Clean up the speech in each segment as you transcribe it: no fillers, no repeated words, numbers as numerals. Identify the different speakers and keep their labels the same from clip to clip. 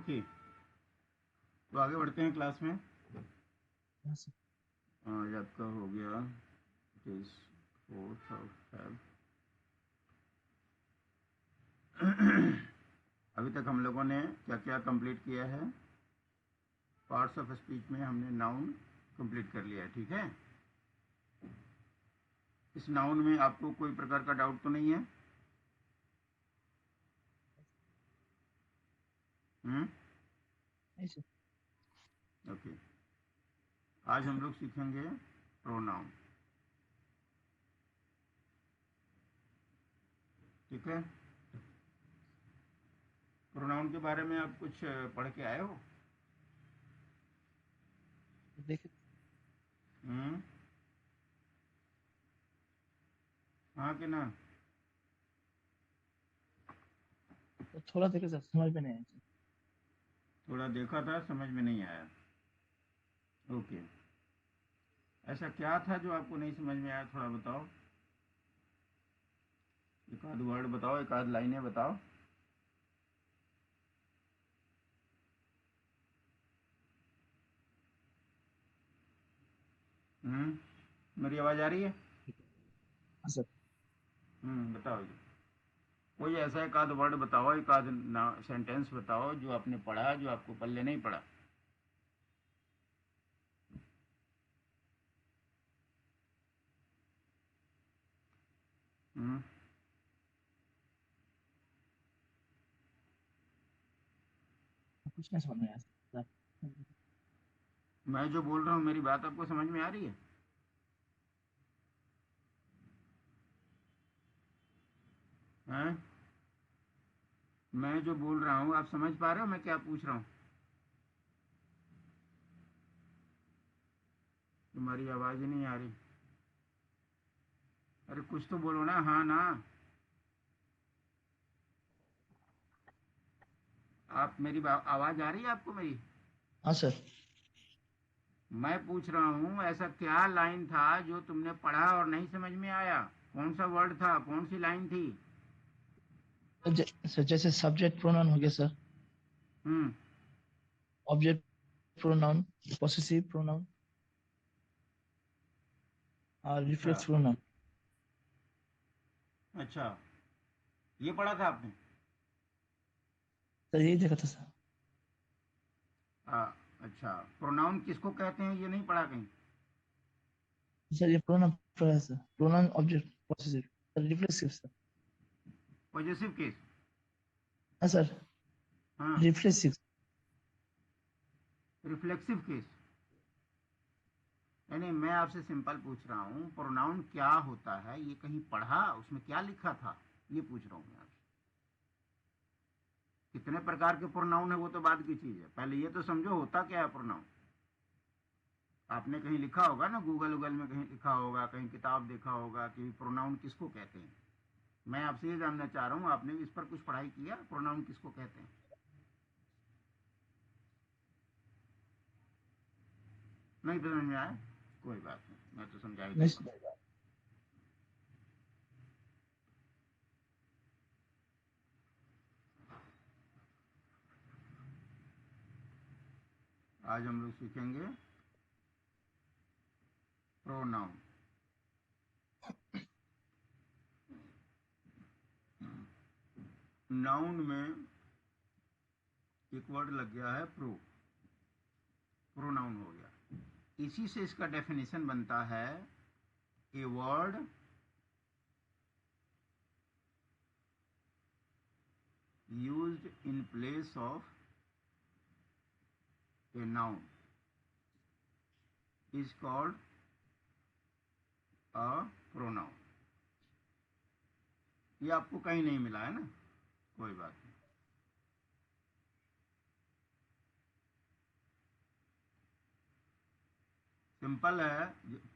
Speaker 1: Okay, तो आगे बढ़ते हैं क्लास में।
Speaker 2: हाँ सर।
Speaker 1: आज आपका हो गया, it is 4th of Feb. अभी तक हम लोगों ने क्या क्या कंप्लीट किया है? पार्ट्स ऑफ स्पीच में हमने नाउन कंप्लीट कर लिया है, ठीक है। इस नाउन में आपको कोई प्रकार का डाउट तो नहीं है? हम्म।
Speaker 2: नहीं सर।
Speaker 1: ओके, आज हम लोग सीखेंगे प्रोनाउन, ठीक है। प्रोनाउन के बारे में आप कुछ पढ़ के आए हो?
Speaker 2: देखिए,
Speaker 1: हम्म। हाँ कि ना?
Speaker 2: तो थोड़ा देखे सर, समझ में नहीं आया सर।
Speaker 1: थोड़ा देखा था, समझ में नहीं आया। ओके, ऐसा क्या था जो आपको नहीं समझ में आया, थोड़ा बताओ। एक आध वर्ड बताओ, एक आध लाइनें बताओ। मेरी आवाज़ आ रही है?
Speaker 2: हाँ सर।
Speaker 1: बताओ जी। कोई ऐसा एक आध वर्ड बताओ, एक आध ना सेंटेंस बताओ जो आपने पढ़ा, जो आपको पल्ले नहीं पड़ा। हम्म।
Speaker 2: कुछ नहीं समझ में आया सर।
Speaker 1: मैं जो बोल रहा हूँ, मेरी बात आपको समझ में आ रही है? हैं? मैं जो बोल रहा हूँ, आप समझ पा रहे हो मैं क्या पूछ रहा हूँ? तुम्हारी आवाज़ ही नहीं आ रही। अरे कुछ तो बोलो ना, हाँ ना। आप मेरी आवाज़ आ रही है आपको मेरी?
Speaker 2: हाँ सर।
Speaker 1: मैं पूछ रहा हूँ, ऐसा क्या लाइन था जो तुमने पढ़ा और नहीं समझ में आया? कौन सा वर्ड था, कौन सी लाइन थी?
Speaker 2: सर जैसे सब्जेक्ट प्रोनाउन हो गया सर,
Speaker 1: हम्म।
Speaker 2: ऑब्जेक्ट प्रोनाउन, पोसेसिव प्रोनाउन और
Speaker 1: अच्छा।
Speaker 2: Reflex pronoun.
Speaker 1: अच्छा, ये पढ़ा था आपने?
Speaker 2: सर यही देखा था सर।
Speaker 1: आ, अच्छा, प्रोनाउन किसको कहते हैं ये नहीं पढ़ा कहीं?
Speaker 2: सर ये प्रोनाउन पढ़ा है sir, pronoun object possessive sir, reflexive sir.
Speaker 1: Positive case.
Speaker 2: हाँ सर।
Speaker 1: हाँ।
Speaker 2: रिफ्लेक्सिव।
Speaker 1: Reflexive case. यानी मैं आपसे सिंपल पूछ रहा हूँ, प्रोनाउन क्या होता है ये कहीं पढ़ा, उसमें क्या लिखा था, ये पूछ रहा हूँ मैं आपसे। कितने प्रकार के प्रोनाउन है वो तो बात की चीज है, पहले ये तो समझो होता क्या है प्रोनाउन। आपने कहीं लिखा होगा ना, गूगल वूगल में कहीं लिखा होगा, कहीं किताब देखा होगा कि प्रोनाउन किसको कहते हैं। मैं आपसे ये जानना चाह रहा हूँ, आपने इस पर कुछ पढ़ाई किया, प्रोनाउन किसको कहते हैं? नहीं तो समझ में आया? कोई बात नहीं, मैं तो समझा ही
Speaker 2: नहीं
Speaker 1: दूंगा।
Speaker 2: सर।
Speaker 1: आज हम लोग सीखेंगे प्रोनाउन। नाउन में एक वर्ड लग गया है प्रो, प्रोनाउन हो गया। इसी से इसका डेफिनेशन बनता है, a word used in place of a noun is called a pronoun. ये आपको कहीं नहीं मिला है ना, कोई बात नहीं। सिंपल है।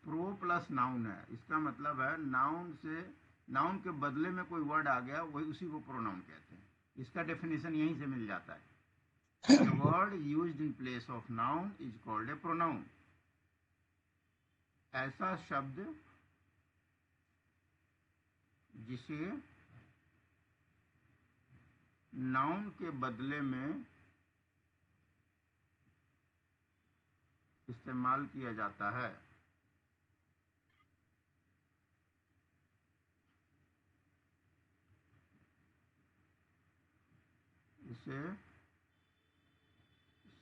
Speaker 1: प्रो प्लस नाउन है, इसका मतलब है नाउन से, नाउन के बदले में कोई वर्ड आ गया, वही उसी को प्रोनाउन कहते हैं। इसका डेफिनेशन यहीं से मिल जाता है। A word used in place of noun is called a pronoun. ऐसा शब्द जिसे नाउन के बदले में इस्तेमाल किया जाता है। इसे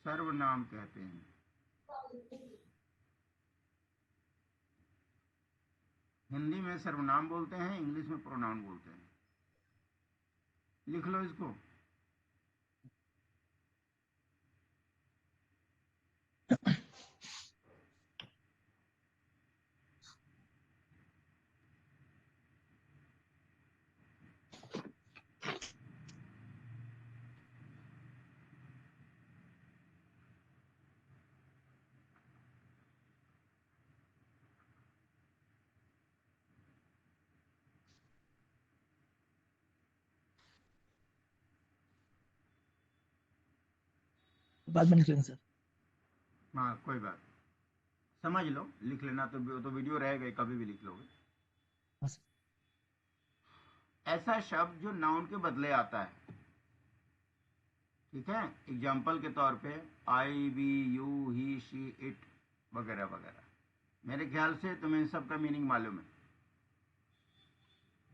Speaker 1: सर्वनाम कहते हैं। हिंदी में सर्वनाम बोलते हैं, इंग्लिश में प्रोनाउन बोलते हैं। लिख लो इसको।
Speaker 2: बाद में लिख लेंगे सर।
Speaker 1: हाँ कोई बात, समझ लो, लिख लेना तो वीडियो रहेगा ही, कभी भी लिख लोगे।
Speaker 2: हाँ सर।
Speaker 1: ऐसा शब्द जो नाउन के बदले आता है, ठीक है। एग्जाम्पल के तौर पे I, we, you, he, she, it वगैरह वगैरह। मेरे ख्याल से तुम्हें इन सब का मीनिंग मालूम है।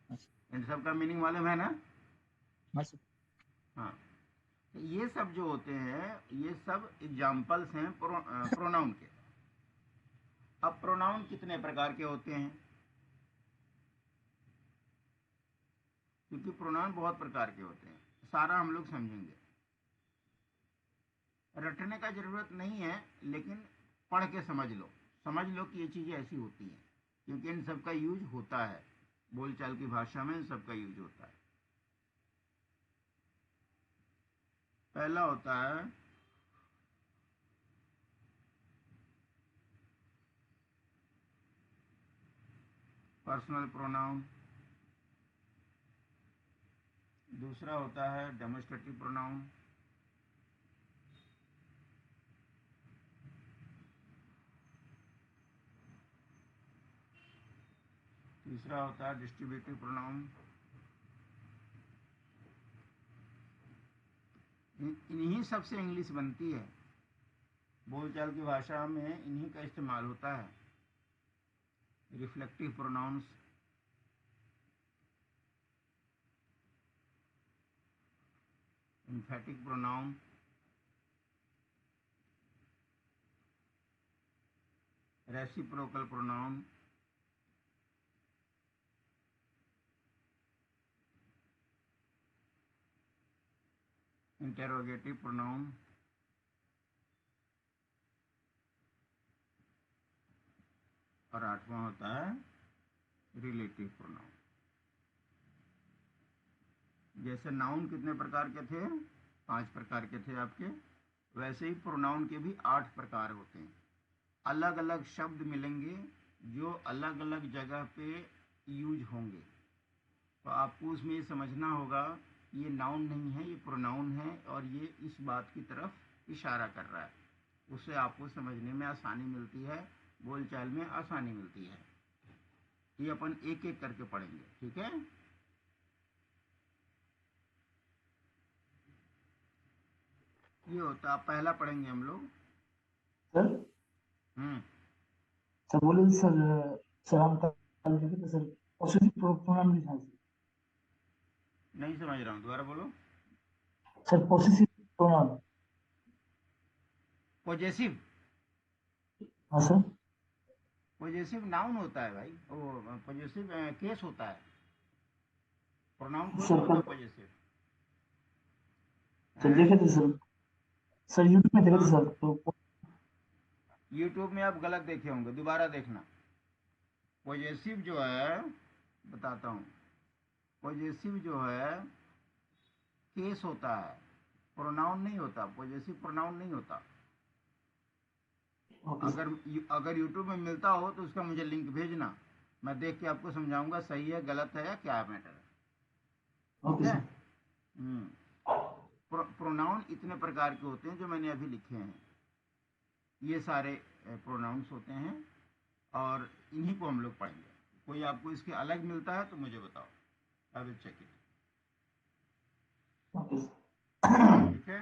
Speaker 2: हाँ सर।
Speaker 1: इन सब का मीनिंग मालूम है ना?
Speaker 2: हाँ सर।
Speaker 1: हाँ, तो ये सब जो होते हैं ये सब एग्जाम्पल्स हैं प्रोनाउन के। अब प्रोनाउन कितने प्रकार के होते हैं? क्योंकि प्रोनाउन बहुत प्रकार के होते हैं, सारा हम लोग समझेंगे। रटने का जरूरत नहीं है, लेकिन पढ़ के समझ लो कि ये चीज़ें ऐसी होती हैं, क्योंकि इन सब का यूज होता है, बोलचाल की भाषा में इन सब का यूज होता है। पहला होता है पर्सनल प्रोनाउन, दूसरा होता है डेमोस्ट्रेटिव प्रोनाउन, तीसरा होता है डिस्ट्रीब्यूटिव प्रोनाउन। इन्हीं सबसे इंग्लिश बनती है, बोलचाल की भाषा में इन्हीं का इस्तेमाल होता है। Reflective pronouns, emphatic pronoun, reciprocal pronoun, interrogative pronoun, और आठवां होता है रिलेटिव प्रोनाउन। जैसे नाउन कितने प्रकार के थे? 5 प्रकार के थे आपके, वैसे ही प्रोनाउन के भी 8 प्रकार होते हैं। अलग अलग शब्द मिलेंगे जो अलग अलग जगह पे यूज होंगे, तो आपको उसमें ये समझना होगा ये नाउन नहीं है, ये प्रोनाउन है, और ये इस बात की तरफ इशारा कर रहा है। उससे आपको समझने में आसानी मिलती है, बोलचाल में आसानी मिलती है। ये अपन एक एक करके पढ़ेंगे, ठीक है। ये होता, पहला पढ़ेंगे हम लोग।
Speaker 2: सर
Speaker 1: हम्म
Speaker 2: सर बोले सर। सर हम कल देखे थे सर, पॉजिटिव प्रोनाउन लिखा है
Speaker 1: नहीं समझ रहा हूँ, दोबारा बोलो।
Speaker 2: सर। Positive pronoun.
Speaker 1: पॉजेसिव,
Speaker 2: हाँ सर।
Speaker 1: पॉजेसिव नाउन होता है भाई, वो पॉजेसिव केस होता है, प्रोनाउन कोई नहीं
Speaker 2: सर
Speaker 1: होता
Speaker 2: कल
Speaker 1: पॉजेसिव
Speaker 2: सर
Speaker 1: है।
Speaker 2: देखे थे सर। सर यूट्यूब में देखे थे
Speaker 1: हाँ,
Speaker 2: सर तो।
Speaker 1: यूट्यूब में आप गलत देखे होंगे, दोबारा देखना। पॉजेसिव जो है, बताता हूँ, पॉजेसिव जो है केस होता है, प्रोनाउन नहीं होता। पॉजेसिव प्रोनाउन नहीं होता।
Speaker 2: Okay sir.
Speaker 1: अगर यूट्यूब में मिलता हो तो उसका मुझे लिंक भेजना, मैं देख के आपको समझाऊंगा सही है गलत है या क्या मैटर है, ठीक
Speaker 2: ओके
Speaker 1: है।
Speaker 2: सर।
Speaker 1: प्रोनाउन इतने प्रकार के होते हैं जो मैंने अभी लिखे हैं, ये सारे प्रोनाउंस होते हैं, और इन्हीं को हम लोग पढ़ेंगे। कोई आपको इसके अलग मिलता है तो मुझे बताओ, I will check it,
Speaker 2: okay sir.
Speaker 1: ठीक है।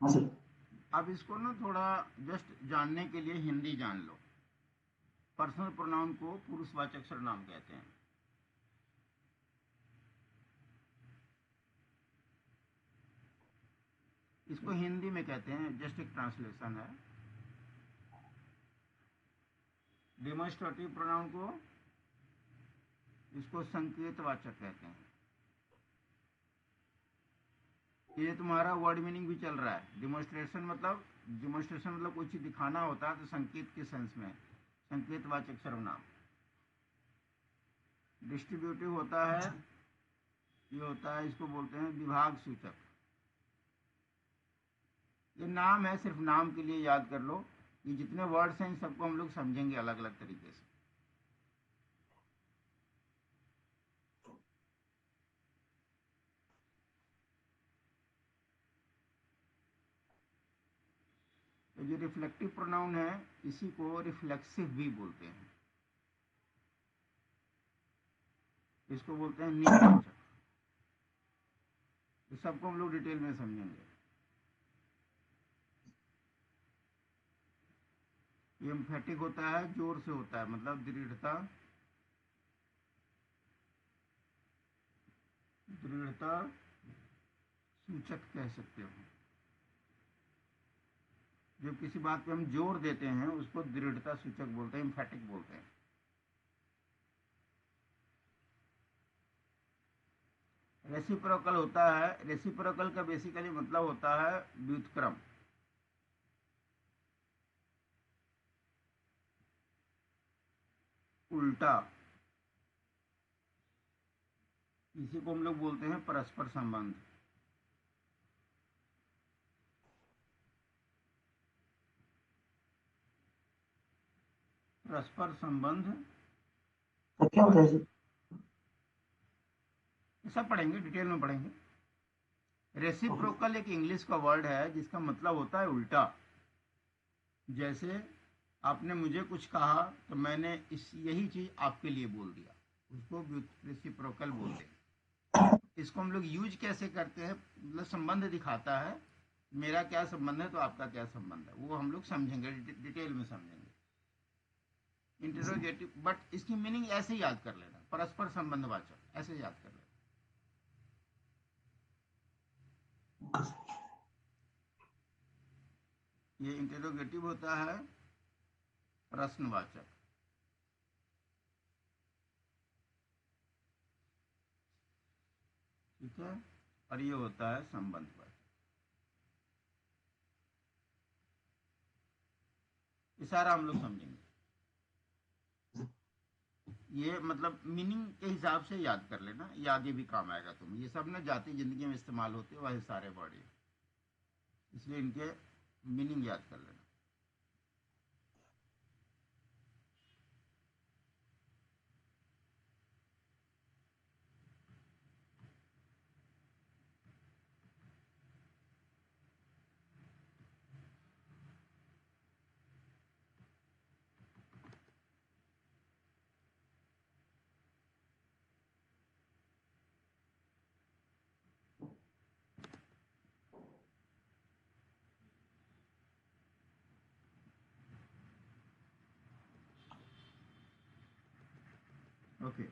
Speaker 2: हाँ सर।
Speaker 1: अब इसको ना थोड़ा जस्ट जानने के लिए हिंदी जान लो। पर्सनल प्रोनाउन को पुरुषवाचक सर्वनाम कहते हैं। इसको हिंदी में कहते हैं, जस्ट एक ट्रांसलेशन है। डेमोन्स्ट्रेटिव प्रोनाउन को इसको संकेतवाचक कहते हैं। ये तुम्हारा वर्ड मीनिंग भी चल रहा है। डिमोन्स्ट्रेशन मतलब कोई चीज दिखाना होता है तो संकेत के सेंस में संकेतवाचक सर्वनाम। डिस्ट्रीब्यूटिव होता है, ये होता है, इसको बोलते हैं विभाग सूचक। ये नाम है, सिर्फ नाम के लिए याद कर लो। ये जितने वर्ड्स हैं इन सबको हम लोग समझेंगे अलग अलग तरीके से। तो जो रिफ्लेक्टिव प्रोनाउन है इसी को रिफ्लेक्सिव भी बोलते हैं। इसको बोलते हैं निजवाचक। इस सबको हम लोग डिटेल में समझेंगे। ये एम्फेटिक होता है, जोर से होता है, मतलब दृढ़ता सूचक कह सकते हो। जब किसी बात पे हम जोर देते हैं उसको दृढ़ता सूचक बोलते हैं, एम्फेटिक बोलते हैं। रेसिप्रोकल होता है। रेसिप्रोकल का बेसिकली मतलब होता है व्युत्क्रम। उल्टा। इसी को हम लोग बोलते हैं परस्पर संबंध। परस्पर संबंध
Speaker 2: तो क्या होता है सर?
Speaker 1: सब पढ़ेंगे, डिटेल में पढ़ेंगे। रेसिप्रोकल एक इंग्लिश का वर्ड है जिसका मतलब होता है उल्टा। जैसे आपने मुझे कुछ कहा तो मैंने यही चीज आपके लिए बोल दिया, उसको रेसिप्रोकल बोलते हैं। इसको हम लोग यूज कैसे करते हैं, मतलब संबंध दिखाता है, मेरा क्या संबंध है तो आपका क्या संबंध है, वो हम लोग समझेंगे, डिटेल में समझेंगे। इंटरोगेटिव, बट इसकी मीनिंग ऐसे ही याद कर लेना, परस्पर संबंधवाचक, ऐसे याद कर लेना। ये इंटरोगेटिव होता है प्रश्नवाचक। ठीक है, और ये होता है संबंधवाचक। ये सारा हम लोग समझेंगे। ये मतलब मीनिंग के हिसाब से याद कर लेना, ये आगे भी काम आएगा तुम्हें। ये सब ना जाती जिंदगी में इस्तेमाल होते हैं वही सारे वर्ड, इसलिए इनके मीनिंग याद कर लेना। ओके,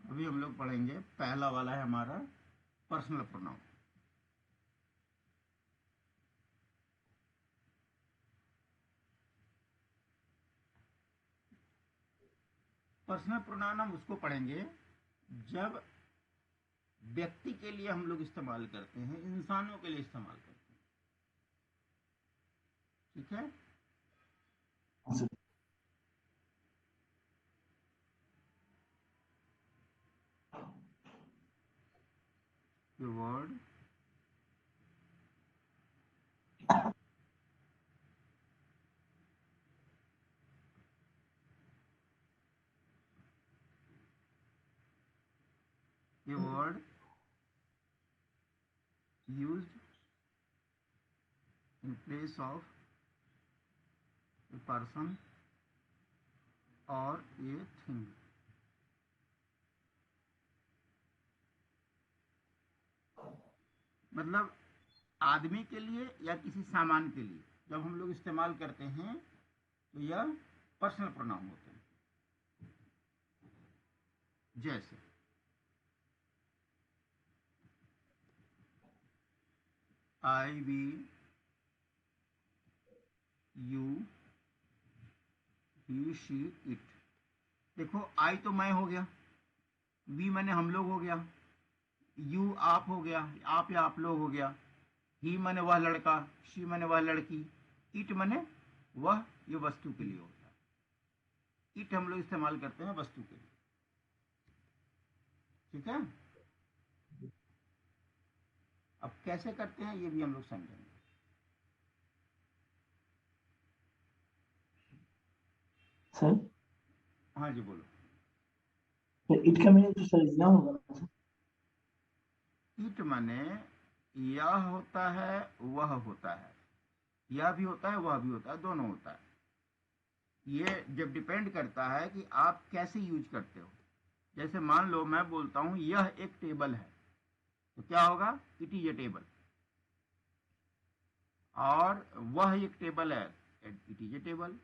Speaker 1: अभी हम लोग पढ़ेंगे, पहला वाला है हमारा पर्सनल प्रोनाउन। पर्सनल प्रोनाउन हम उसको पढ़ेंगे जब व्यक्ति के लिए हम लोग इस्तेमाल करते हैं, इंसानों के लिए इस्तेमाल करते हैं। ठीक है, the word used in place of a person or a thing। मतलब आदमी के लिए या किसी सामान के लिए जब हम लोग इस्तेमाल करते हैं तो यह पर्सनल प्रोनाउन होते हैं। जैसे I, we, you, he, she, it. देखो आई तो मैं हो गया, वी मैंने हम लोग हो गया, यू आप हो गया, आप या आप लोग हो गया, ही मैंने वह लड़का, शी मैंने वह लड़की, इट मैंने वह, ये वस्तु के लिए होता है। इट हम लोग इस्तेमाल करते हैं वस्तु के लिए। ठीक है, अब कैसे करते हैं ये भी हम लोग समझेंगे।
Speaker 2: सर
Speaker 1: हाँ जी बोलो।
Speaker 2: तो इट का मीनिंग तो सर यह होगा ना सर?
Speaker 1: इट माने यह होता है, वह होता है, यह भी होता है, वह भी होता है, दोनों होता है। ये जब डिपेंड करता है कि आप कैसे यूज करते हो। जैसे मान लो मैं बोलता हूं यह एक टेबल है, तो क्या होगा, इट इज ए टेबल। और वह एक टेबल है, इट इज ए टेबल।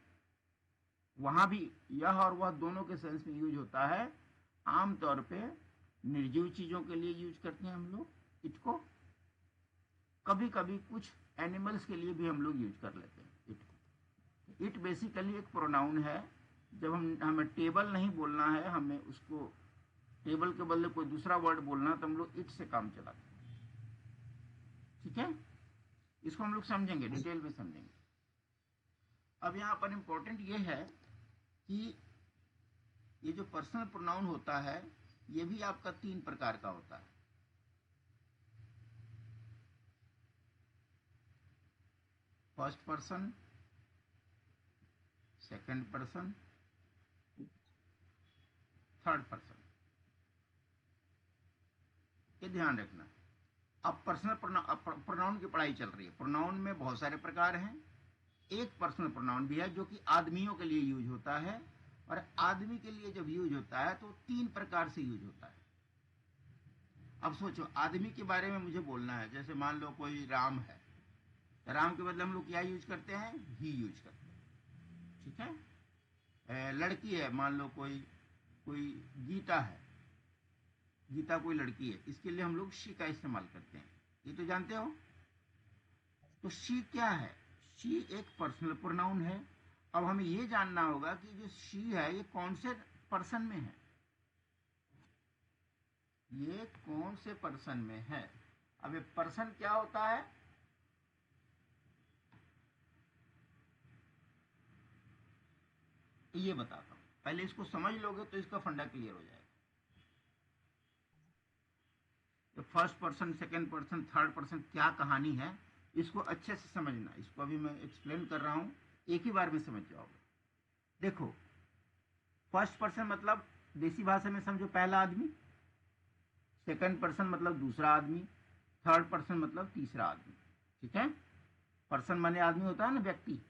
Speaker 1: वहां भी यह और वह दोनों के सेंस में यूज होता है। आमतौर पे निर्जीव चीजों के लिए यूज करते हैं हम लोग इट को। कभी कभी कुछ एनिमल्स के लिए भी हम लोग यूज कर लेते हैं इट। इट बेसिकली एक प्रोनाउन है। जब हमें टेबल नहीं बोलना है, हमें उसको टेबल के बदले कोई दूसरा वर्ड बोलना, तो हम लोग इट से काम चलाते हैं। ठीक है, इसको हम लोग समझेंगे, डिटेल में समझेंगे। अब यहाँ पर इंपॉर्टेंट ये है कि ये जो पर्सनल प्रोनाउन होता है ये भी आपका 3 प्रकार का होता है। First person, second person, third person. ये ध्यान रखना। अब पर्सनल प्रोनाउन की पढ़ाई चल रही है। प्रोनाउन में बहुत सारे प्रकार हैं। एक पर्सनल प्रोनाउन भी है जो कि आदमियों के लिए यूज होता है, और आदमी के लिए जब यूज होता है तो 3 प्रकार से यूज होता है। अब सोचो, आदमी के बारे में मुझे बोलना है। जैसे मान लो कोई राम है, तो राम के बदले हम लोग क्या यूज करते हैं, ही यूज करते हैं। ठीक है, लड़की है, मान लो कोई कोई गीता है, गीता कोई लड़की है, इसके लिए हम लोग शी का इस्तेमाल करते हैं। ये तो जानते हो। तो शी क्या है, शी एक पर्सनल प्रोनाउन है। अब हमें ये जानना होगा कि जो शी है ये कौन से पर्सन में है, ये कौन से पर्सन में है। अब ये पर्सन क्या होता है, ये बताता हूं। पहले इसको समझ लोगे तो इसका फंडा क्लियर हो जाएगा। तो first person, second person, third person क्या कहानी है, इसको अच्छे से समझना। इसको अभी मैं एक्सप्लेन कर रहा हूं, एक ही बार में समझ जाओगे। देखो, फर्स्ट पर्सन मतलब देसी भाषा में समझो पहला आदमी, सेकंड पर्सन मतलब दूसरा आदमी, थर्ड पर्सन मतलब तीसरा आदमी। ठीक है, पर्सन माने आदमी होता है ना, व्यक्ति।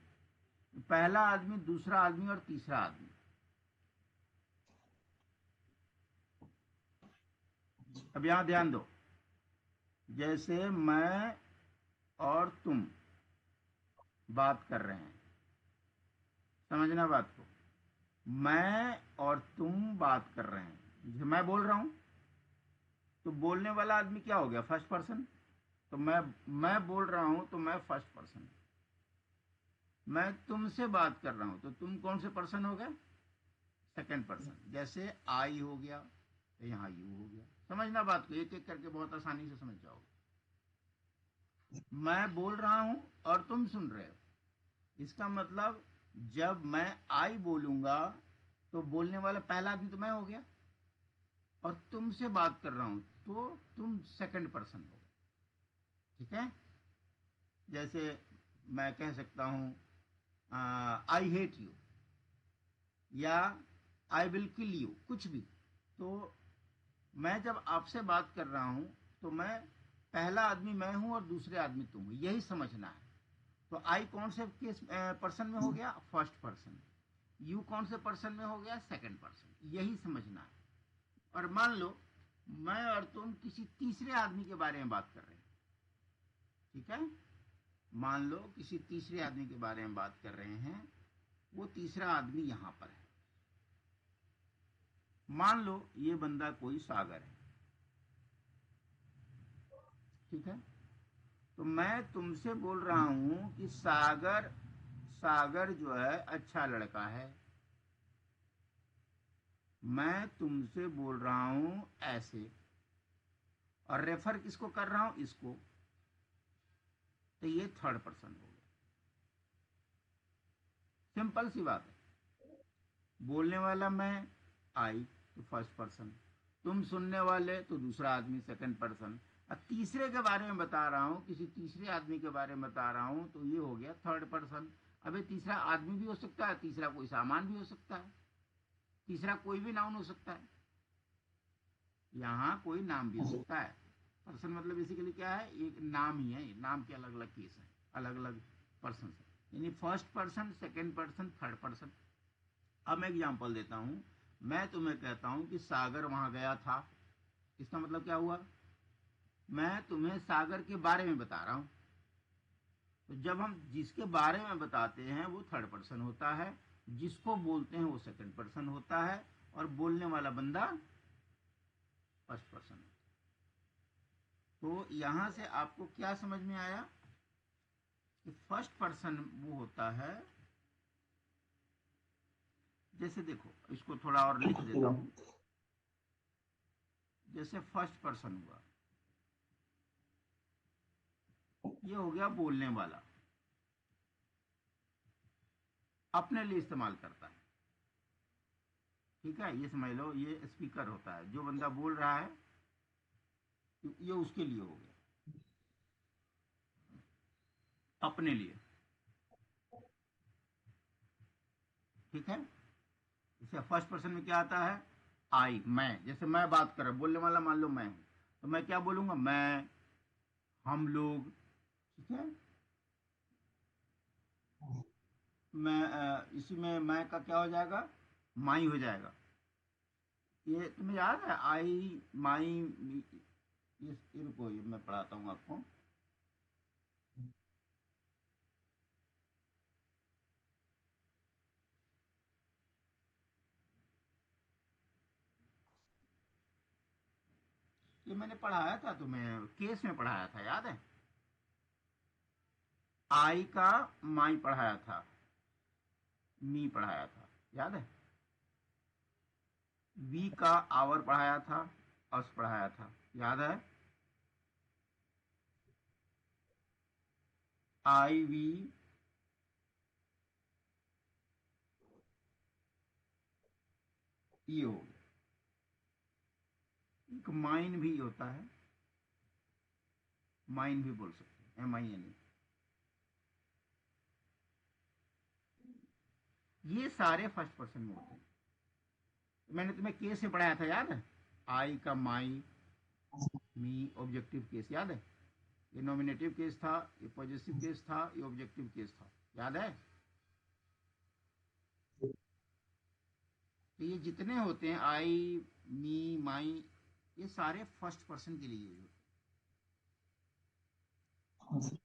Speaker 1: पहला आदमी, दूसरा आदमी और तीसरा आदमी। अब यहां ध्यान दो। जैसे मैं और तुम बात कर रहे हैं, समझना बात को। मैं और तुम बात कर रहे हैं, जैसे मैं बोल रहा हूं, तो बोलने वाला आदमी क्या हो गया, फर्स्ट पर्सन। तो मैं बोल रहा हूं तो मैं फर्स्ट पर्सन। मैं तुमसे बात कर रहा हूं तो तुम कौन से पर्सन हो गए, सेकंड पर्सन। जैसे आई हो गया तो यहाँ यू हो गया। समझना बात को, एक एक करके बहुत आसानी से समझ जाओगे। मैं बोल रहा हूं और तुम सुन रहे हो, इसका मतलब जब मैं आई बोलूंगा तो बोलने वाला पहला आदमी तो मैं हो गया, और तुमसे बात कर रहा हूं तो तुम सेकंड पर्सन हो। ठीक है, जैसे मैं कह सकता हूं आई हेट यू, या आई विल किल यू, कुछ भी। तो मैं जब आपसे बात कर रहा हूं तो मैं पहला आदमी मैं हूं और दूसरे आदमी तुम हो, यही समझना है। तो आई कौन से केस पर्सन में हो गया, फर्स्ट पर्सन। यू कौन से पर्सन में हो गया, सेकंड पर्सन। यही समझना है। और मान लो मैं और तुम किसी तीसरे आदमी के बारे में बात कर रहे हैं। ठीक है। मान लो किसी तीसरे आदमी के बारे में बात कर रहे हैं, वो तीसरा आदमी यहां पर है। मान लो ये बंदा कोई सागर है, ठीक है। तो मैं तुमसे बोल रहा हूं कि सागर सागर जो है अच्छा लड़का है। मैं तुमसे बोल रहा हूं ऐसे, और रेफर किसको कर रहा हूं, इसको। तो ये थर्ड पर्सन हो गया। सिंपल सी बात है। बोलने वाला मैं, आई, तो फर्स्ट पर्सन। तुम सुनने वाले तो दूसरा आदमी, सेकंड पर्सन। अब तीसरे के बारे में बता रहा हूं, किसी तीसरे आदमी के बारे में बता रहा हूं, तो ये हो गया थर्ड पर्सन। अब ये तीसरा आदमी भी हो सकता है, तीसरा कोई सामान भी हो सकता है, तीसरा कोई भी नाउन हो सकता है, यहाँ कोई नाम भी हो सकता है। पर्सन मतलब बेसिकली क्या है, एक नाम ही है। नाम के अलग अलग केस है, अलग अलग पर्सन है, यानी first person, second person, third person. अब मैं एग्जांपल देता हूं। मैं तुम्हें कहता हूं कि सागर वहां गया था। इसका मतलब क्या हुआ, मैं तुम्हें सागर के बारे में बता रहा हूं। तो जब हम जिसके बारे में बताते हैं वो थर्ड पर्सन होता है, जिसको बोलते हैं वो सेकंड पर्सन होता है, और बोलने वाला बंदा फर्स्ट पर्सन। तो यहां से आपको क्या समझ में आया कि फर्स्ट पर्सन वो होता है, जैसे देखो इसको थोड़ा और लिख देता हूं। जैसे फर्स्ट पर्सन हुआ, ये हो गया बोलने वाला, अपने लिए इस्तेमाल करता है, ठीक है। ये समझ लो, ये स्पीकर होता है, जो बंदा बोल रहा है ये उसके लिए हो गया, अपने लिए, ठीक है। जैसे फर्स्ट पर्सन में क्या आता है, आई, मैं। जैसे मैं बात कर रहा, बोलने वाला मान लो मैं हूं, तो मैं क्या बोलूंगा, मैं, हम लोग, ठीक है। मैं इसी में मैं का क्या हो जाएगा, माई हो जाएगा। ये तुम्हें याद है, आई, माई, ये रुको, ये मैं पढ़ाता हूँ आपको। ये मैंने पढ़ाया था तुम्हें, केस में पढ़ाया था, याद है। आई का माई पढ़ाया था, मी पढ़ाया था, याद है। वी का आवर पढ़ाया था, अस पढ़ाया था, याद है। आई, वी, ये हो गया। एक माइन भी होता है, माइन भी बोल सकते हैं, MINE। ये सारे फर्स्ट पर्सन में होते हैं। मैंने तुम्हें केस से पढ़ाया था, याद है। आई का माई, मी, ऑब्जेक्टिव केस, याद है। ये नॉमिनेटिव केस था, ये पॉजिटिव केस था, ये ऑब्जेक्टिव केस था, याद है। तो ये जितने होते हैं, आई, मी, माई, ये सारे फर्स्ट पर्सन के लिए यूज होते
Speaker 2: हाँ सर।
Speaker 1: हैं।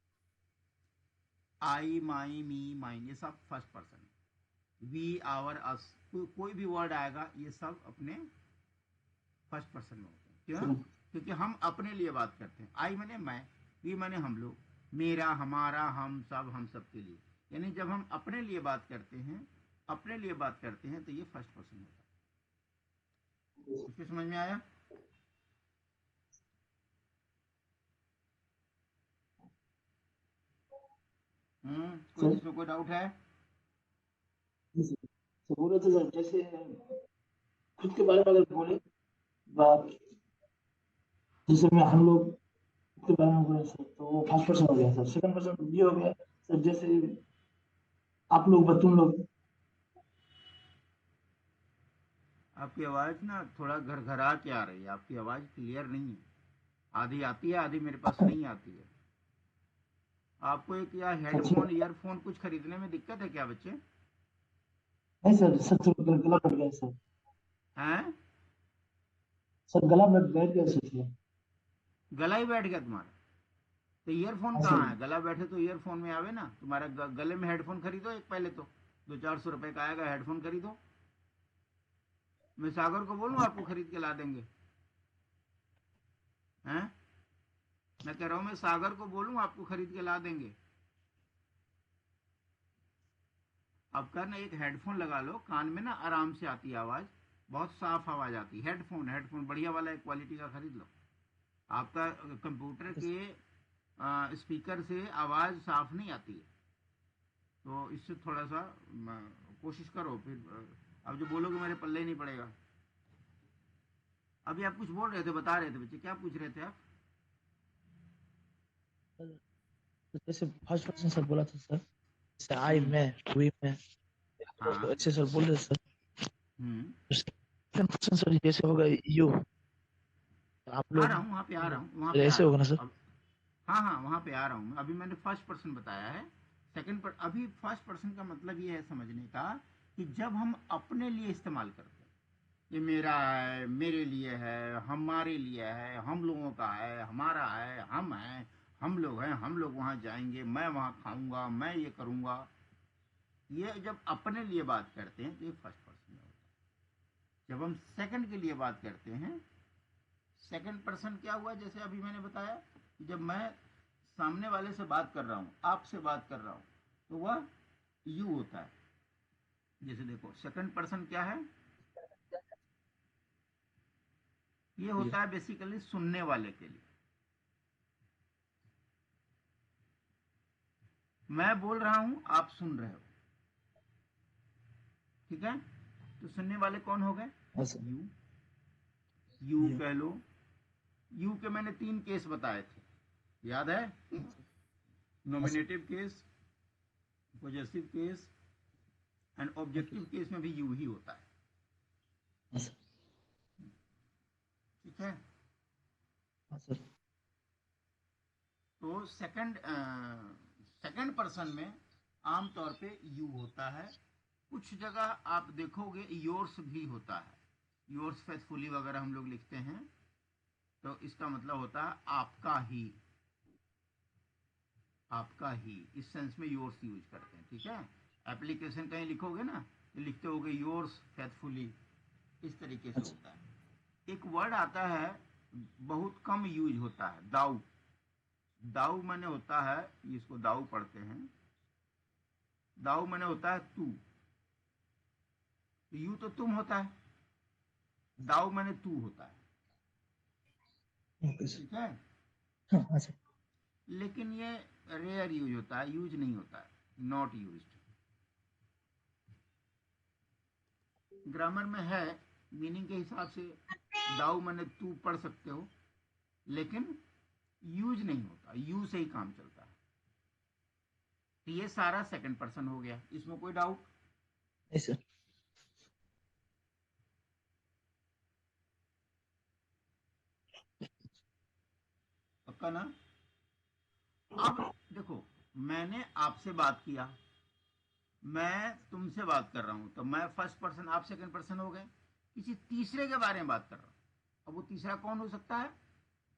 Speaker 1: आई, माई, मी, माइन, ये सब फर्स्ट पर्सन। वी, आवर, अस, कोई भी वर्ड आएगा, ये सब अपने फर्स्ट पर्सन में होते हैं। क्यों,
Speaker 2: सर
Speaker 1: क्योंकि हम अपने लिए बात करते हैं। आई माने मैं, वी माने हम लोग, मेरा, हमारा, हम सब के लिए। यानी जब हम अपने लिए बात करते हैं, अपने लिए बात करते हैं, तो ये फर्स्ट पर्सन होता है। इसको समझ में आया। कोई
Speaker 2: सर
Speaker 1: इसमें कोई डाउट है।
Speaker 2: जी सर। तो बोले थे सर, जैसे खुद के बारे में अगर बोले बात, जैसे मैं हम लोग के बारे में बोले सर, तो वो फर्स्ट पर्सन हो गया सर। सेकंड पर्सन ये हो गया सर, जैसे आप लोग तुम लोग।
Speaker 1: आपकी आवाज ना थोड़ा घर घरा के आ रही है, आपकी आवाज क्लियर नहीं है। आधी आती है, आधी मेरे पास नहीं आती है। आपको एक या
Speaker 2: अच्छा,
Speaker 1: हेडफोन, ईयरफोन कुछ खरीदने में दिक्कत है क्या बच्चे।
Speaker 2: नहीं सर, सर थोड़ा गला बैठ गया सर।
Speaker 1: हैं,
Speaker 2: सर गला बैठ बैठ गया सर।
Speaker 1: गला ही बैठ गया तुम्हारा। तो ईयरफोन
Speaker 2: हाँ
Speaker 1: कहाँ
Speaker 2: सर।
Speaker 1: है? गला बैठे तो ईयरफोन में आवे ना। तुम्हारा गले में हेडफोन खरीदो एक पहले तो, 200-400 रुपए का आएगा, हेडफोन खरीदो। मैं सागर को बोलूँ आपको खरीद के ला देंगे? हैं? मैं कह रहा हूँ मैं सागर को बोलूँ आपको खरीद के ला देंगे? अब करना, एक हेडफोन लगा लो कान में ना, आराम से आती है आवाज़, बहुत साफ आवाज़ आती है। हेडफोन हेडफोन बढ़िया वाला एक क्वालिटी का खरीद लो। आपका कंप्यूटर के स्पीकर से आवाज़ साफ नहीं आती है, तो इससे थोड़ा सा कोशिश करो। फिर अब जो बोलोगे मेरे पल्ले ही नहीं पड़ेगा। अभी आप कुछ बोल रहे थे, बता रहे थे बच्चे, क्या पूछ रहे थे आप?
Speaker 2: सर, तो जैसे फर्स्ट पर्सन सर बोला था सर, जैसे आई
Speaker 1: हम्म।
Speaker 2: मैं, वी मैं, तो
Speaker 1: हाँ।
Speaker 2: अच्छे सर बोल रहे सर।
Speaker 1: हम्म।
Speaker 2: सेकंड पर्सन सर जैसे होगा यू, आप
Speaker 1: आ
Speaker 2: लोग,
Speaker 1: रहा हूँ वहाँ पे, आ रहा हूँ वहाँ
Speaker 2: सर
Speaker 1: पे, आ
Speaker 2: ऐसे
Speaker 1: रहा
Speaker 2: होगा
Speaker 1: हूँ
Speaker 2: ना सर?
Speaker 1: अब। हाँ हाँ, वहाँ पे आ रहा हूँ मैं। अभी मैंने फर्स्ट पर्सन बताया है। सेकंड पर अभी फर्स्ट पर्सन का मतलब ये है समझने का, कि जब हम अपने लिए इस्तेमाल करते हैं, ये मेरा है, मेरे लिए है, हमारे लिए है, हम लोगों का है, हमारा है, हम हैं, हम लोग हैं, हम लोग वहाँ जाएंगे, मैं वहाँ खाऊंगा, मैं ये करूँगा, ये जब अपने लिए बात करते हैं तो ये फर्स्ट पर्सन में होता है। जब हम सेकंड के लिए बात करते हैं, सेकंड पर्सन क्या हुआ, जैसे अभी मैंने बताया कि जब मैं सामने वाले से बात कर रहा हूँ, आपसे बात कर रहा हूँ, तो वह यू होता है। जैसे देखो सेकंड पर्सन क्या है, ये
Speaker 2: ये
Speaker 1: होता है बेसिकली सुनने वाले के लिए। मैं बोल रहा हूँ, आप सुन रहे हो, ठीक है? तो सुनने वाले कौन हो गए?
Speaker 2: हाँ सर।
Speaker 1: यू। यू
Speaker 2: ये
Speaker 1: कह लो। यू के मैंने 3 केस बताए थे, याद है?
Speaker 2: हाँ sir.
Speaker 1: Nominative case, possessive case and
Speaker 2: okay
Speaker 1: objective case में भी यू ही होता है,
Speaker 2: हाँ सर।
Speaker 1: ठीक है?
Speaker 2: हाँ सर।
Speaker 1: तो सेकंड पर्सन में आमतौर पे यू होता है। कुछ जगह आप देखोगे योर्स भी होता है, योर्स फेथफुली वगैरह हम लोग लिखते हैं, तो इसका मतलब होता है आपका ही, आपका ही, इस सेंस में योर्स यूज करते हैं, ठीक है? एप्लीकेशन कहीं लिखोगे ना, तो लिखते होगे योर्स फेथफुली, इस तरीके से
Speaker 2: अच्छा।
Speaker 1: होता है। एक वर्ड आता है, बहुत कम यूज होता है, दाऊ। दाऊ माने होता है, इसको दाऊ पढ़ते हैं, दाऊ माने होता है तू। तो यू तो तुम होता है, दाऊ माने तू होता है,
Speaker 2: ओके सर।
Speaker 1: ठीक है?
Speaker 2: हाँ हाँ सर।
Speaker 1: लेकिन ये रेयर यूज होता है, यूज नहीं होता है, नॉट यूज्ड। ग्रामर में है, मीनिंग के हिसाब से दाऊ माने तू पढ़ सकते हो, लेकिन यूज नहीं होता, यू से ही काम चलता है। तो ये सारा सेकंड पर्सन हो गया, इसमें कोई डाउट?
Speaker 2: नहीं सर।
Speaker 1: पक्का ना? अब देखो, मैंने आपसे बात किया, मैं तुमसे बात कर रहा हूं, तो मैं फर्स्ट पर्सन, आप सेकंड पर्सन हो गए। किसी तीसरे के बारे में बात कर रहा हूं, अब वो तीसरा कौन हो सकता है?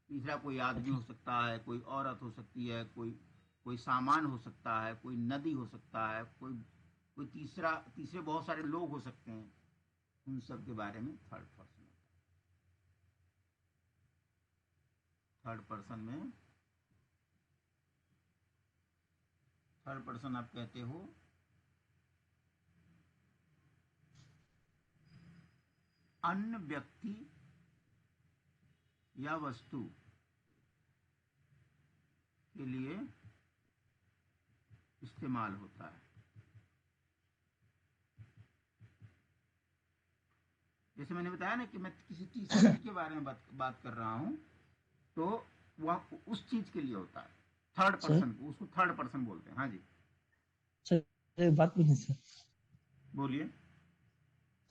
Speaker 1: तीसरा कोई आदमी
Speaker 2: अच्छा
Speaker 1: हो सकता है, कोई औरत हो सकती है, कोई कोई सामान हो सकता है, कोई नदी हो सकता है, कोई कोई तीसरा, तीसरे बहुत सारे लोग हो सकते हैं। उन सब के बारे में थर्ड पर्सन होता है। थर्ड पर्सन में, थर्ड पर्सन आप कहते हो अन्य व्यक्ति या वस्तु के लिए इस्तेमाल होता है। जैसे मैंने बताया ना कि मैं किसी चीज के बारे में बात कर रहा हूं, तो वह उस चीज के लिए होता है। Third
Speaker 2: sir.
Speaker 1: पर्सन को, उसको थर्ड पर्सन बोलते हैं। हाँ जी,
Speaker 2: सर एक बात पूछनी सर।
Speaker 1: बोलिए।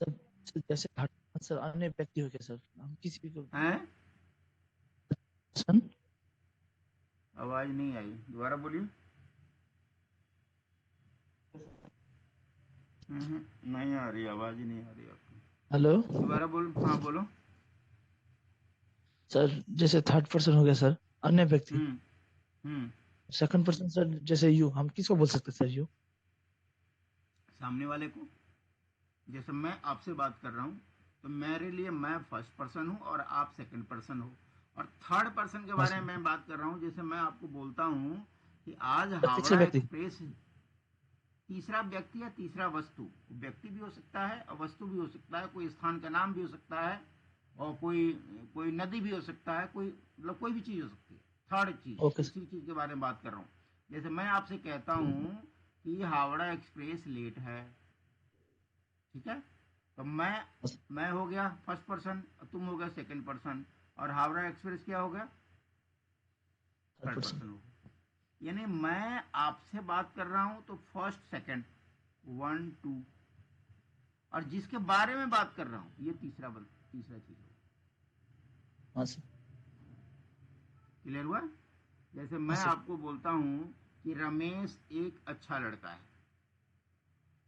Speaker 2: सर सर, जैसे थर्ड सर अन्य व्यक्ति हो गया सर, हम किसी को
Speaker 1: हैं?
Speaker 2: सन।
Speaker 1: आवाज नहीं आई, दोबारा बोलिए। नहीं आ रही, आवाज ही नहीं आ रही आपकी।
Speaker 2: हेलो
Speaker 1: दोबारा बोल, हाँ बोलो।
Speaker 2: सर, जैसे थर्ड पर्सन हो गया सर, अन्य व्यक्ति,
Speaker 1: हम्म।
Speaker 2: सेकंड पर्सन सर, जैसे यू, हम किसको बोल सकते हैं सर यू?
Speaker 1: सामने वाले को। जैसे मैं आपसे बात कर रहा हूँ तो मेरे लिए मैं फर्स्ट पर्सन हूँ और आप सेकंड पर्सन हो। और थर्ड पर्सन के
Speaker 2: हाँ
Speaker 1: बारे
Speaker 2: सर,
Speaker 1: में मैं बात कर रहा हूँ, जैसे मैं आपको बोलता हूँ कि आज
Speaker 2: तीसरे
Speaker 1: हावड़ा
Speaker 2: व्यक्ति।
Speaker 1: एक्सप्रेस, तीसरा व्यक्ति या तीसरा वस्तु, व्यक्ति भी हो सकता है और वस्तु भी हो सकता है, कोई स्थान का नाम भी हो सकता है और कोई कोई नदी भी हो सकता है, कोई मतलब कोई भी चीज़ हो सकती है। थर्ड चीज़,
Speaker 2: ओके सर।
Speaker 1: तीसरी चीज़ के बारे में बात कर रहा हूँ। जैसे मैं आपसे कहता हूँ कि हावड़ा एक्सप्रेस लेट है, ठीक है, तो मैं हो गया फर्स्ट पर्सन, तुम हो गया सेकंड पर्सन, और हावड़ा एक्सप्रेस क्या हो गया,
Speaker 2: थर्ड
Speaker 1: थर्ड
Speaker 2: पर्सन।
Speaker 1: पर्सन हो गया। यानी मैं आपसे बात कर रहा हूं तो फर्स्ट सेकंड, वन टू, और जिसके बारे में बात कर रहा हूं ये तीसरा चीज होगा।
Speaker 2: हाँ सर।
Speaker 1: क्लियर हुआ? जैसे
Speaker 2: हाँ
Speaker 1: मैं
Speaker 2: सर।
Speaker 1: आपको बोलता हूं कि रमेश एक अच्छा लड़का है,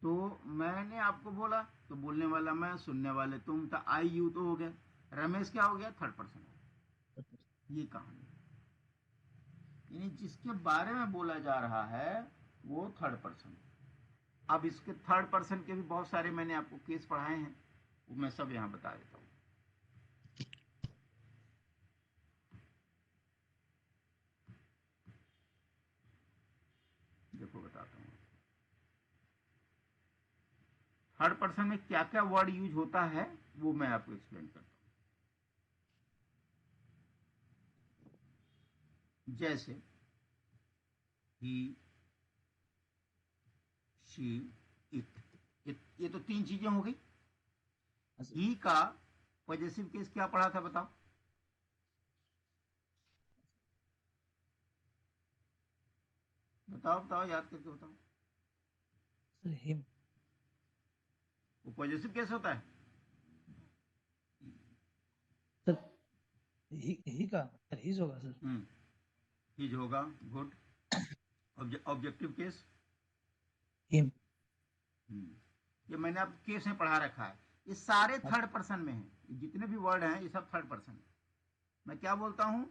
Speaker 1: तो मैंने आपको बोला, तो बोलने वाला मैं, सुनने वाले तुम, तो आई यू तो हो गया, रमेश क्या हो गया, थर्ड पर्सन हो गया। ये कहानी, यानी जिसके बारे में बोला जा रहा है वो थर्ड पर्सन। अब इसके थर्ड पर्सन के भी बहुत सारे मैंने आपको केस पढ़ाए हैं, वो मैं सब यहाँ बता देता हूँ। देखो बताता हूँ थर्ड पर्सन में क्या क्या वर्ड यूज होता है, वो मैं आपको एक्सप्लेन करता हूँ। जैसे ही, शी, इट, ये तो तीन चीजें हो गई।
Speaker 2: हाँ सर।
Speaker 1: ही का पॉजेसिव केस क्या पढ़ा था बताओ? बताओ बताओ, याद करके बताओ।
Speaker 2: Sir him.
Speaker 1: वो पॉजेसिव केस होता है।
Speaker 2: सर ही का सर हिज होगा सर।
Speaker 1: हिज होगा, गुड। Objective case,
Speaker 2: him.
Speaker 1: ये मैंने आप केस में पढ़ा रखा है। ये सारे
Speaker 2: हाँ
Speaker 1: थर्ड पर्सन में हैं, जितने भी वर्ड हैं ये सब थर्ड पर्सन है। मैं क्या बोलता हूँ,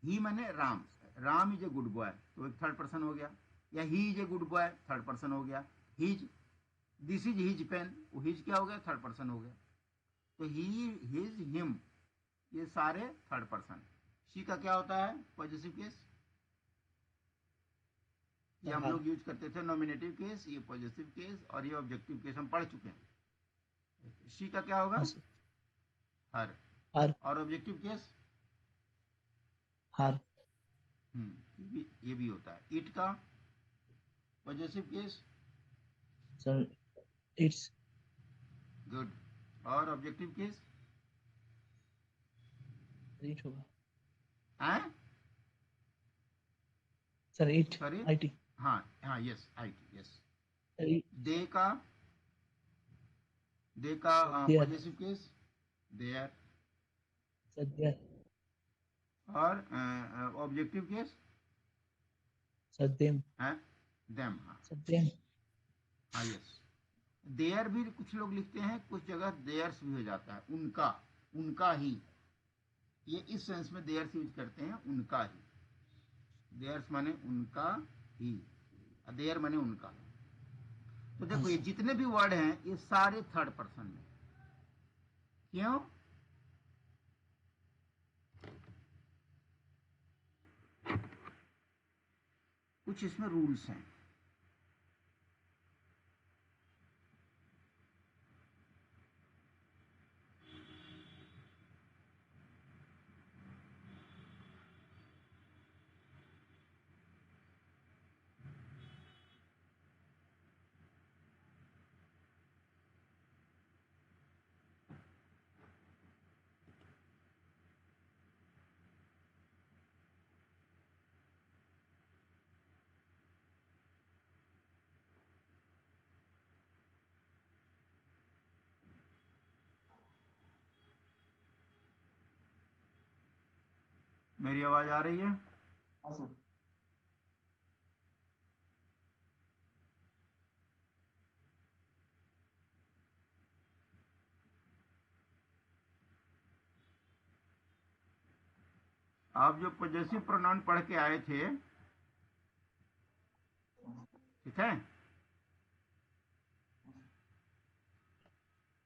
Speaker 1: ही मैंने Ram, Ram is a good boy, तो एक थर्ड पर्सन हो गया। या he is a good boy, third person हो गया। His, this is his pen, वो हिज क्या हो गया, थर्ड पर्सन हो गया। तो ही, हिज, हिम, ये सारे थर्ड पर्सन। शी का क्या होता है, पॉजिटिव केस, ये
Speaker 2: सर।
Speaker 1: हम
Speaker 2: हार।
Speaker 1: लोग यूज करते थे नॉमिनेटिव केस, ये पॉजिटिव केस, और ये ऑब्जेक्टिव केस हम पढ़ चुके हैं। शी का क्या होगा,
Speaker 2: हाँ सर।
Speaker 1: हर।
Speaker 2: हार।
Speaker 1: और ऑब्जेक्टिव केस,
Speaker 2: हार।
Speaker 1: ये भी होता है। इट का positive case,
Speaker 2: sir its.
Speaker 1: Good. और ऑब्जेक्टिव केस,
Speaker 2: इट होगा
Speaker 1: है,
Speaker 2: sir. It.
Speaker 1: Sorry,
Speaker 2: I T.
Speaker 1: हाँ हाँ, yes, I T, yes.
Speaker 2: Sir
Speaker 1: they का, दे का
Speaker 2: sir their.
Speaker 1: Positive case, their.
Speaker 2: Sir their.
Speaker 1: और ऑब्जेक्टिव केस
Speaker 2: सर देम।
Speaker 1: है, them, हाँ
Speaker 2: सर देम।
Speaker 1: हाँ, यस। देयर भी कुछ लोग लिखते हैं, कुछ जगह देयर्स भी हो जाता है, उनका, उनका ही। ये इस सेंस में देयर्स यूज करते हैं, उनका ही। देयर्स माने उनका ही, देयर माने उनका। तो
Speaker 2: हाँ
Speaker 1: देखो ये
Speaker 2: सर।
Speaker 1: जितने भी वर्ड हैं ये सारे थर्ड पर्सन में। क्यों? कुछ इसमें रूल्स हैं। मेरी आवाज आ रही है?
Speaker 2: हाँ सर।
Speaker 1: आप जो पॉजेसिव प्रोनाउन पढ़ के आए थे, ठीक है।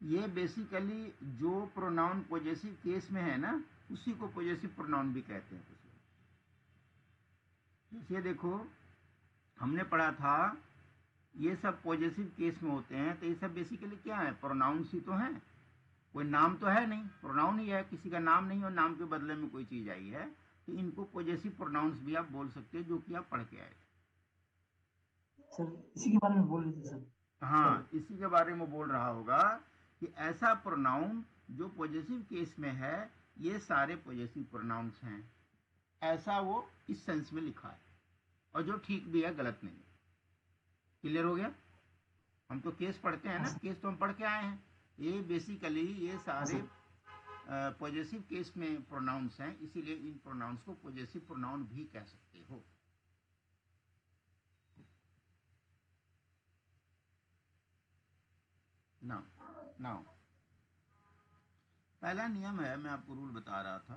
Speaker 1: ये बेसिकली जो प्रोनाउन पॉजेसिव केस में है ना, उसी को पॉजेसिव प्रोनाउन भी कहते हैं कुछ लोग। जैसे देखो, हमने पढ़ा था ये सब पॉजेसिव केस में होते हैं, तो ये सब बेसिकली क्या है, प्रोनाउंस ही तो हैं। कोई नाम तो है नहीं, प्रोनाउन ही है। किसी का नाम नहीं और नाम के बदले में कोई चीज आई है, तो इनको पॉजेसिव प्रोनाउंस भी आप बोल सकते हो, जो कि आप पढ़ के आए।
Speaker 2: सर इसी के बारे में बोल रहे थे सर।
Speaker 1: हाँ, इसी के बारे में बोल रहा होगा कि ऐसा प्रोनाउन जो पॉजेसिव केस में है, ये सारे पॉजेसिव प्रोनाउंस हैं, ऐसा वो इस सेंस में लिखा है, और जो ठीक भी है, गलत नहीं है। क्लियर हो गया? हम तो केस पढ़ते हैं ना, केस तो हम पढ़ के आए हैं। ये बेसिकली ये सारे पॉजेसिव केस में प्रोनाउंस हैं, इसीलिए इन प्रोनाउंस को पॉजेसिव प्रोनाउन भी कह सकते हो। नाउ नाउ पहला नियम है, मैं आपको रूल बता रहा था।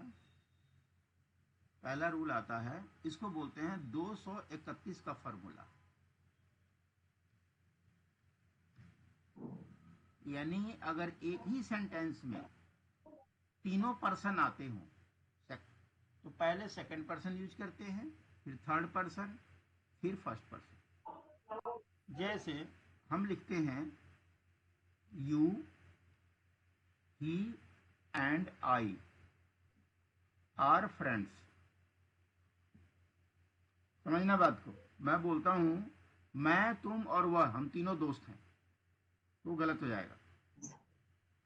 Speaker 1: पहला रूल आता है, इसको बोलते हैं 231 का फॉर्मूला। यानी अगर एक ही सेंटेंस में तीनों पर्सन आते हों, तो पहले सेकंड पर्सन यूज करते हैं, फिर थर्ड पर्सन, फिर फर्स्ट पर्सन। जैसे हम लिखते हैं you, he and I are friends. समझना बात को। मैं बोलता हूं मैं, तुम और वह, हम तीनों दोस्त हैं, तो गलत हो जाएगा।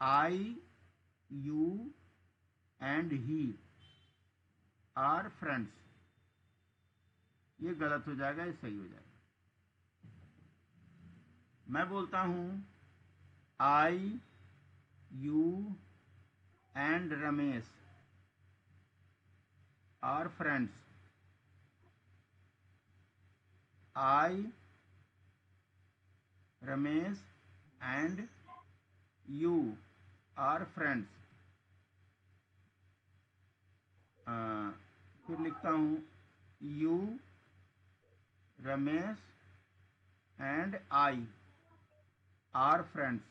Speaker 1: I, you and he are friends, ये गलत हो जाएगा, ये सही हो जाएगा। मैं बोलता हूं I, you and Ramesh are friends. I, Ramesh and you are friends. फिर लिखता हूं you, Ramesh and I are friends.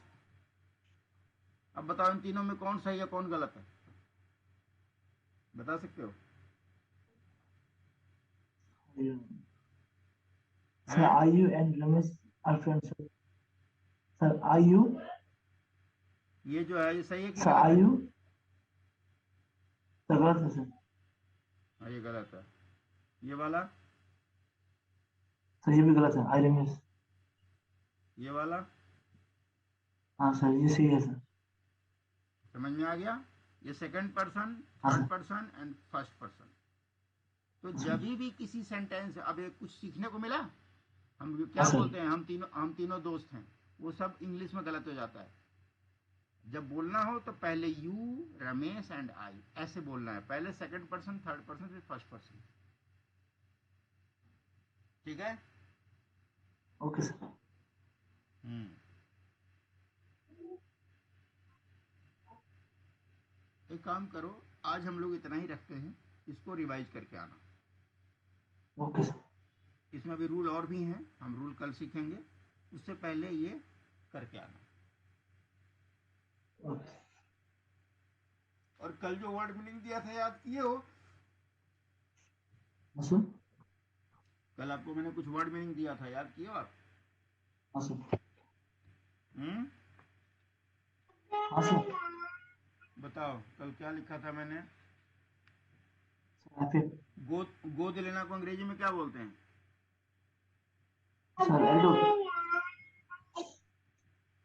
Speaker 1: अब बताओ इन तीनों में कौन सही है, कौन गलत है? बता सकते हो?
Speaker 2: Sir Ayu and Ramesh are friends. Sir Ayu,
Speaker 1: ये जो है, ये सही है कि
Speaker 2: सर
Speaker 1: गलत है?
Speaker 2: आयु, सर गलत है सर।
Speaker 1: हाँ, ये गलत है। ये वाला?
Speaker 2: सर ये भी गलत है, आई रमेश।
Speaker 1: ये वाला?
Speaker 2: हाँ सर ये सही है सर।
Speaker 1: समझ में आ गया? ये सेकंड पर्सन,
Speaker 2: हाँ
Speaker 1: third
Speaker 2: sir.
Speaker 1: Person and first person. तो जब भी किसी सेंटेंस, अब एक कुछ सीखने को मिला। हम क्या
Speaker 2: हाँ सर।
Speaker 1: बोलते हैं, हम तीनों दोस्त हैं, वो सब इंग्लिश में गलत हो जाता है। जब बोलना हो तो पहले यू, रमेश एंड आई, ऐसे बोलना है। पहले सेकंड पर्सन, थर्ड पर्सन, फिर फर्स्ट पर्सन। ठीक है?
Speaker 2: Okay sir.
Speaker 1: हम्म। एक काम करो, आज हम लोग इतना ही रखते हैं, इसको रिवाइज करके आना।
Speaker 2: Okay sir.
Speaker 1: इसमें भी रूल और भी हैं, हम रूल कल सीखेंगे, उससे पहले ये करके आना।
Speaker 2: ओके
Speaker 1: और कल जो वर्ड मीनिंग दिया था, याद किए हो?
Speaker 2: हाँ सर।
Speaker 1: कल आपको मैंने कुछ वर्ड मीनिंग दिया था, याद किए हो आप?
Speaker 2: हाँ सर।
Speaker 1: हम्म?
Speaker 2: हाँ सर।
Speaker 1: बताओ कल क्या लिखा था मैंने?
Speaker 2: सर फिर
Speaker 1: गोद लेना को अंग्रेजी में क्या बोलते हैं?
Speaker 2: सर एडो।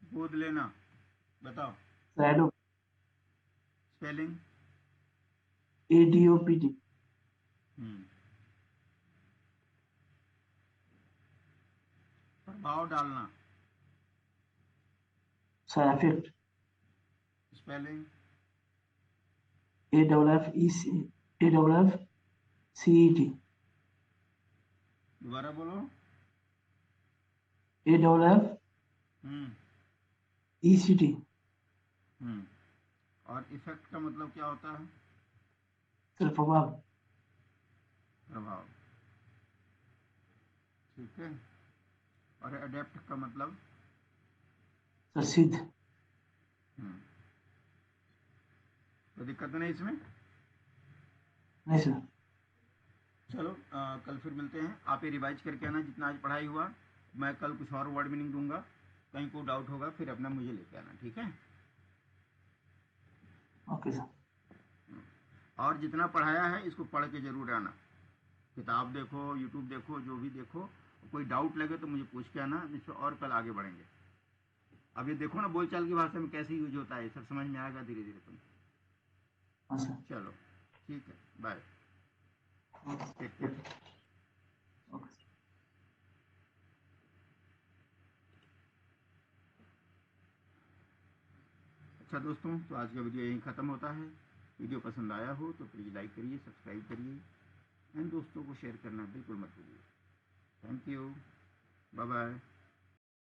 Speaker 1: गोद लेना, बताओ
Speaker 2: सर एडो।
Speaker 1: स्पेलिंग।
Speaker 2: ADOPT।
Speaker 1: हम्म। प्रभाव डालना,
Speaker 2: सर एफेक्ट।
Speaker 1: स्पेलिंग।
Speaker 2: AFFCET।
Speaker 1: दोबारा बोलो। हम्म।
Speaker 2: AFFECT।
Speaker 1: हम्म। और इफेक्ट का मतलब क्या होता है?
Speaker 2: सर प्रभाव।
Speaker 1: प्रभाव। ठीक है। और अडेप्ट का मतलब?
Speaker 2: सर सिद्ध।
Speaker 1: तो दिक्कत नहीं इसमें?
Speaker 2: नहीं सर।
Speaker 1: चलो कल फिर मिलते हैं। आप ये रिवाइज करके आना जितना आज पढ़ाई हुआ। मैं कल कुछ और वर्ड मीनिंग दूंगा, कहीं को डाउट होगा फिर अपना मुझे लेके आना, ठीक है?
Speaker 2: Okay sir.
Speaker 1: और जितना पढ़ाया है इसको पढ़ के जरूर आना। किताब देखो, यूट्यूब देखो, जो भी देखो। कोई डाउट लगे तो मुझे पूछ के आना, जिससे और कल आगे बढ़ेंगे। अब ये देखो ना बोलचाल की भाषा में कैसे यूज होता है, सब समझ में आएगा धीरे धीरे तुम।
Speaker 2: हाँ सर।
Speaker 1: चलो ठीक है, bye, take
Speaker 2: okay.
Speaker 1: Care.
Speaker 2: Okay.
Speaker 1: अच्छा दोस्तों, तो आज का वीडियो यहीं ख़त्म होता है। वीडियो पसंद आया हो तो प्लीज़ लाइक करिए, सब्सक्राइब करिए एंड दोस्तों को शेयर करना बिल्कुल मत भूलिए। Thank you, bye bye.